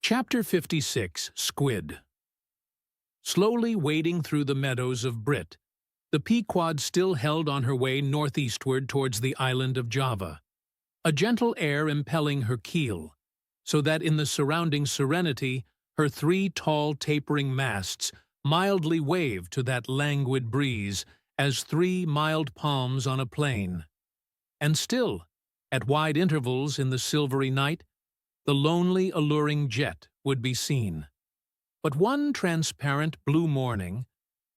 Chapter 56, Squid. Slowly wading through the meadows of Brit, the Pequod still held on her way northeastward towards the island of Java, a gentle air impelling her keel, so that in the surrounding serenity her three tall tapering masts mildly waved to that languid breeze as three mild palms on a plain. And still, at wide intervals in the silvery night, the lonely, alluring jet would be seen. But one transparent blue morning,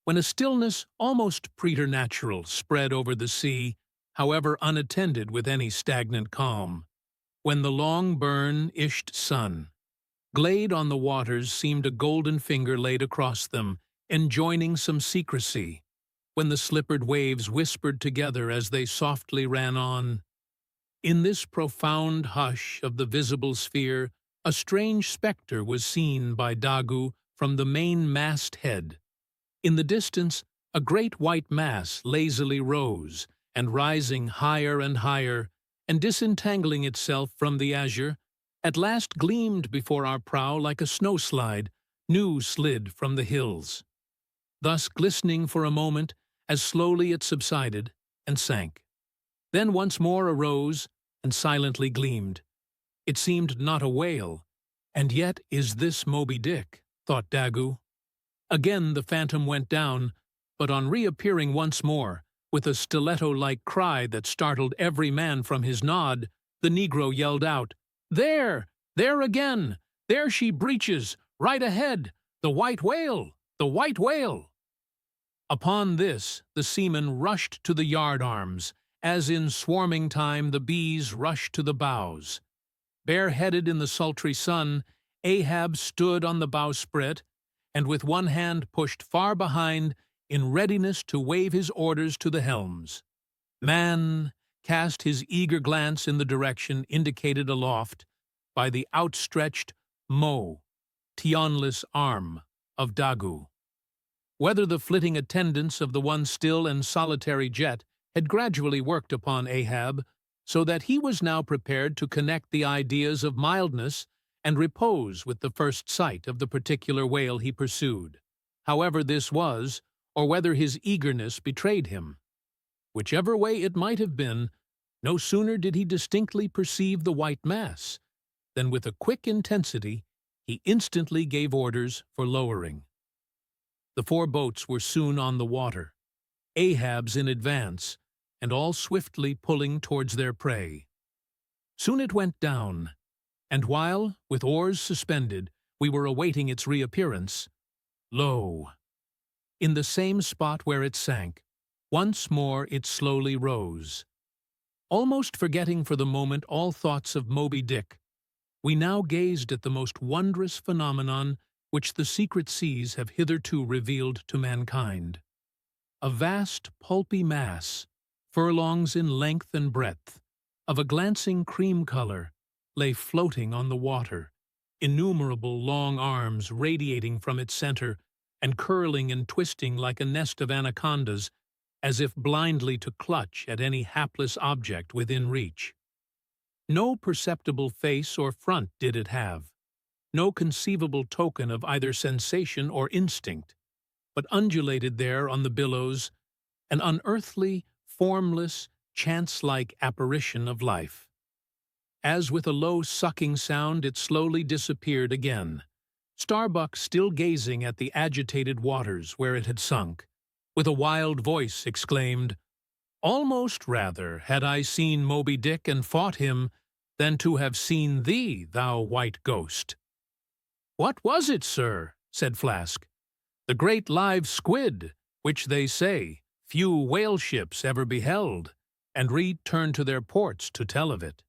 when a stillness almost preternatural spread over the sea, however unattended with any stagnant calm, when the long burnished sun, glade on the waters, seemed a golden finger laid across them, enjoining some secrecy, when the slippered waves whispered together as they softly ran on. In this profound hush of the visible sphere, a strange spectre was seen by Dagu from the main mast-head. In the distance, a great white mass lazily rose, and rising higher and higher, and disentangling itself from the azure, at last gleamed before our prow like a snowslide, new slid from the hills. Thus glistening for a moment, as slowly it subsided and sank. Then once more arose and silently gleamed. It seemed not a whale, and yet is this Moby Dick, thought Dagu. Again the phantom went down, but on reappearing once more, with a stiletto-like cry that startled every man from his nod, the Negro yelled out, "There! There again! There she breaches! Right ahead! The white whale! The white whale!" Upon this, the seamen rushed to the yard-arms, as in swarming time the bees rush to the bows. Bareheaded in the sultry sun, Ahab stood on the bowsprit, and with one hand pushed far behind, in readiness to wave his orders to the helms. Man cast his eager glance in the direction indicated aloft by the outstretched tionless arm of Dagu. Whether the flitting attendants of the one still and solitary jet had gradually worked upon Ahab, so that he was now prepared to connect the ideas of mildness and repose with the first sight of the particular whale he pursued, however this was, or whether his eagerness betrayed him. Whichever way it might have been, no sooner did he distinctly perceive the white mass, than with a quick intensity he instantly gave orders for lowering. The four boats were soon on the water, Ahab's in advance, and all swiftly pulling towards their prey. Soon it went down, and while, with oars suspended, we were awaiting its reappearance, lo! In the same spot where it sank, once more it slowly rose. Almost forgetting for the moment all thoughts of Moby Dick, we now gazed at the most wondrous phenomenon which the secret seas have hitherto revealed to mankind. A vast pulpy mass, furlongs in length and breadth, of a glancing cream color, lay floating on the water, innumerable long arms radiating from its center and curling and twisting like a nest of anacondas, as if blindly to clutch at any hapless object within reach. No perceptible face or front did it have, no conceivable token of either sensation or instinct, but undulated there on the billows, an unearthly, formless, chance-like apparition of life. As with a low sucking sound it slowly disappeared again, Starbuck still gazing at the agitated waters where it had sunk, with a wild voice exclaimed, "Almost rather had I seen Moby Dick and fought him, than to have seen thee, thou white ghost." "What was it, sir?" said Flask. "The great live squid, which they say few whale ships ever beheld, and returned to their ports to tell of it."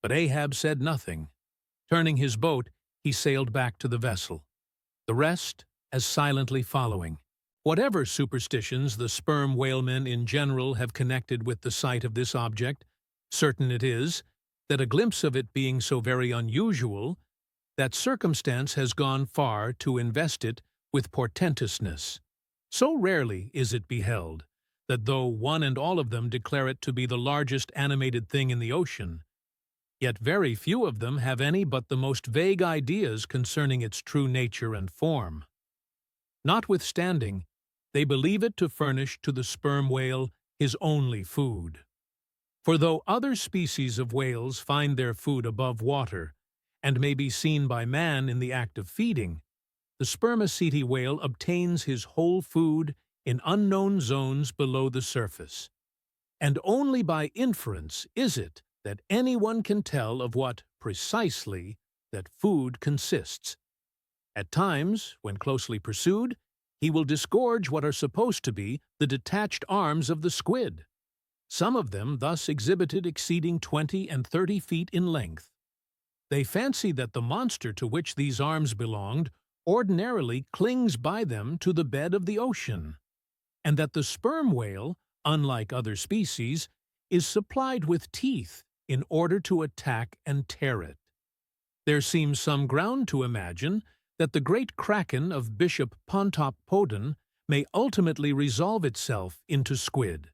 But Ahab said nothing. Turning his boat, he sailed back to the vessel, the rest as silently following. Whatever superstitions the sperm whalemen in general have connected with the sight of this object, certain it is that a glimpse of it being so very unusual, that circumstance has gone far to invest it with portentousness. So rarely is it beheld, that though one and all of them declare it to be the largest animated thing in the ocean, Yet very few of them have any but the most vague ideas concerning its true nature and form. Notwithstanding, they believe it to furnish to the sperm whale his only food. For though other species of whales find their food above water, and may be seen by man in the act of feeding, the spermaceti whale obtains his whole food in unknown zones below the surface. And only by inference is it that anyone can tell of what, precisely, that food consists. At times, when closely pursued, he will disgorge what are supposed to be the detached arms of the squid, some of them thus exhibited exceeding 20 and 30 feet in length. They fancy that the monster to which these arms belonged ordinarily clings by them to the bed of the ocean, and that the sperm whale, unlike other species, is supplied with teeth in order to attack and tear it. There seems some ground to imagine that the great kraken of Bishop Pontop Podun may ultimately resolve itself into squid.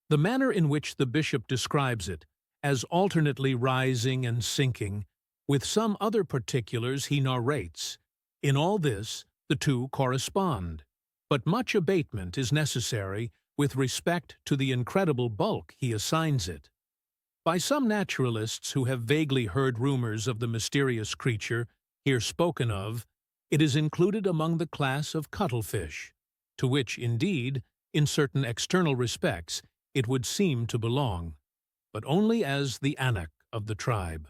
The manner in which the bishop describes it, as alternately rising and sinking, with some other particulars he narrates, in all this the two correspond, but much abatement is necessary with respect to the incredible bulk he assigns it. By some naturalists who have vaguely heard rumors of the mysterious creature here spoken of, it is included among the class of cuttlefish, to which, indeed, in certain external respects, it would seem to belong, but only as the anak of the tribe.